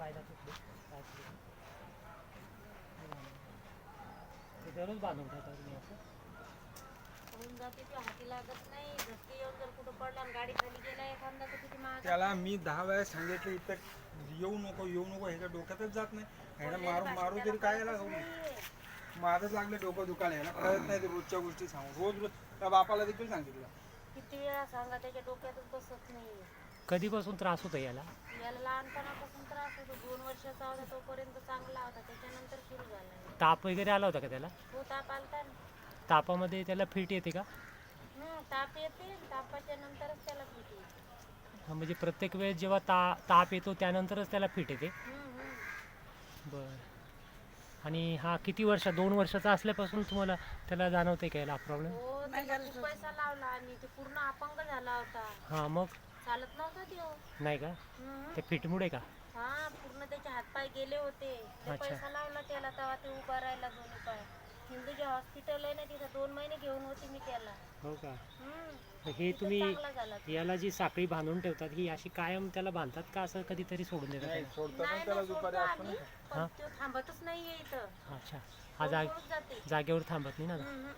पायला तुटले दररोज बांधून ठेवता तुम्ही असं होऊन जाते ते हाती लागत नाही धक्के येऊन जर कुठं पडला आणि गाडी खाली गेला एखादा तर किती महाग त्याला मी 10 वेळा सांगितलं इथं येऊ नको ह्याच्या डोक्यातच जात नाही ह्याला मारू तरी काय याला माझंच लागलं डोकं दुखायला ह्याला कळत नाही ते रोजच्या गोष्टी सांगू रोज त्या बापाला देखील सांगितलं किती वेळा सांगा त्याच्या डोक्यातच बसत नाही कधीपासून त्रास होतो याला याला लहानपणापासून त्रास होतो 2 वर्षाचा होता तोपर्यंत चांगला होता त्याच्यानंतर सुरू झाला ताप वगैरे आला होता का त्याला हो ताप आलता ना तापामध्ये त्याला फिट येते का ताप येते तापाच्या नंतरच त्याला फिट येते हा, म्हणजे प्रत्येक वेळेस जेव्हा ताप येतो त्यानंतरच त्याला फिट येते बरं आणि हा किती वर्ष 2 वर्षाचा असल्यापासून तुम्हाला त्याला जाणवते का याला प्रॉब्लेम हो त्याला खूप पैसा लावला आणि ते पूर्ण अपंग झाला होता हां मग चालत नव्हता तो नाही का ते फिटमुळे का हा पूर्ण त्याचे हातपाय गेले होते ते अच्छा. पैसा लावला त्याला तेव्हा ते उभा राहिला दोन्ही पाय हिंदूच्या हॉस्पिटल आहे ना तिथं 2 महिने घेऊन होती मी त्याला हो का हम्म. हे तिथं तुम्ही चांगला झाला तो. याला जी साखळी बांधून ठेवतात ही अशी कायम त्याला बांधतात का असं कधीतरी सोडून देतात नाही त्याला? सोडतो नाही पण त्याला ना, दुपारी सोडतो असतो आम्ही, ना हा? पण तो थांबतच नाहीये इथं अच्छा हा पळून जाते जागेवर थांबत नाही ना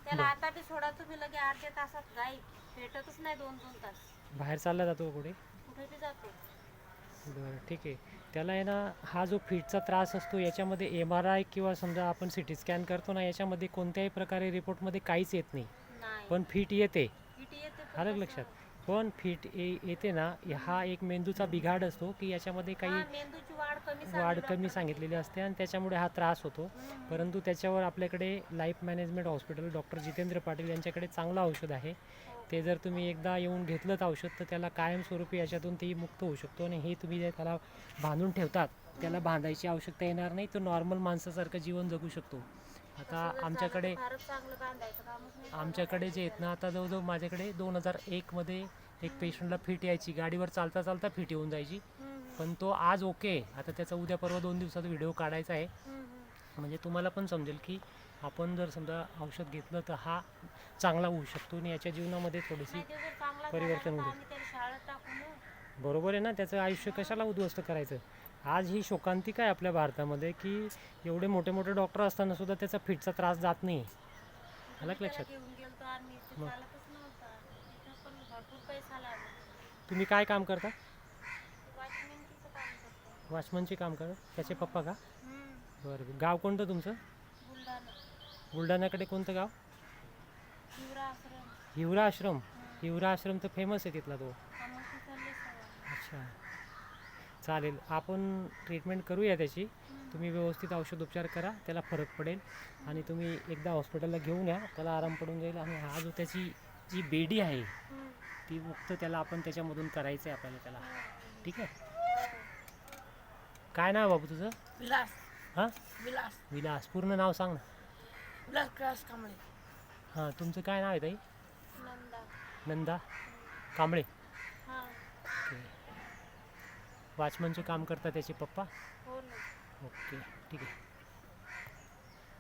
त्याला आता बी सोडा तुम्ही लगे अर्ध्या तासात गाई भेटतच नाही 2-2 तास बाहेर चालला जातो कुठे कुठे बी जातो बरं ठीक आहे त्याला आहे ना हा जो फिटचा त्रास असतो याच्यामध्ये MRI किंवा समजा आपण CT स्कॅन करतो ना याच्यामध्ये कोणत्याही प्रकारे रिपोर्टमध्ये काहीच येत नाही नाही पण फिट येते किती येते पण आलं कसं? लक्षात पण फिट येते ना हा एक मेंदूचा बिघाड असतो की याच्यामध्ये काही हा, मेंदूची वाढ कमी वाढ सांगितली कमी सांगितलेली असते आणि त्याच्यामुळे हा त्रास होतो परंतु त्याच्यावर आपल्याकडे life management hospital doctor Jitendra Patil यांच्याकडे चांगलं औषध आहे ते जर तुम्ही एकदा येऊन घेतलं औषध तर त्याला कायमस्वरूपी याच्यातून तेही मुक्त होऊ शकतो आणि हे तुम्ही जे त्याला बांधून ठेवतात त्याला बांधायची आवश्यकता येणार नाही तो नॉर्मल माणसासारखं जीवन जगू शकतो आता आमच्याकडे फारच चांगलं बांधायचं कामच नाही आमच्याकडे जे आहेत ना आता जवळजवळ माझ्याकडे 2001 मध्ये एक पेशंटला फिट यायची गाडीवर चालता चालता फिट येऊन जायची पण तो आज ओके आहे. आता त्याचा उद्या परवा 2 दिवसात व्हिडिओ काढायचा आहे म्हणजे तुम्हाला पण समजेल की आपण जर समजा औषध घेतलं तर हा चांगला होऊ शकतो आणि याच्या जीवनामध्ये थोडीशी नाही, ते जर चांगला परिवर्तन झाला तर होईल. आम्ही त्याला शाळेत टाकू ना. बरोबर आहे ना त्याचं आयुष्य कशाला उद्ध्वस्त करायचं आज ही शोकांतिका आहे आपल्या भारतामध्ये की एवढे मोठे मोठे डॉक्टर असताना सुद्धा त्याचा फिटचा त्रास जात नाही आलं का लक्षात त्याला घेऊन गेलतो आम्ही ते मग. चालतच नव्हता तिथं पण भरपूर पैसा लागला तुम्ही काय काम करता वॉचमॅनचं काम करतो वॉचमनचे काम करता त्याचे पप्पा का हम्म. बरं गाव कोणतं तुमचं बुलढाणा बुलढाण्याकडे कोणतं गाव हिवरा आश्रम हिवरा आश्रम हिवरा आश्रम तर फेमस आहे तिथला तो मग तिथले सगळं अच्छा चालेल आपण ट्रीटमेंट करूया त्याची तुम्ही व्यवस्थित औषधोपचार करा त्याला फरक पडेल आणि तुम्ही एकदा हॉस्पिटलला घेऊन या त्याला आराम पडून जाईल आणि हा जो त्याची जी बेडी आहे ती मुक्त त्याला आपण त्याच्यामधून करायचं आहे आपल्याला त्याला ठीक आहे काय नाव बाबू तुझं विलास हां विलास विलास पूर्ण नाव सांग ना विलास कैलास कांबळे हां तुमचं काय नाव आहे ताई नंदा नंदा कांबळे हा ओके वॉचमनचे काम करता त्याचे पप्पा हो ना ओके ठीक आहे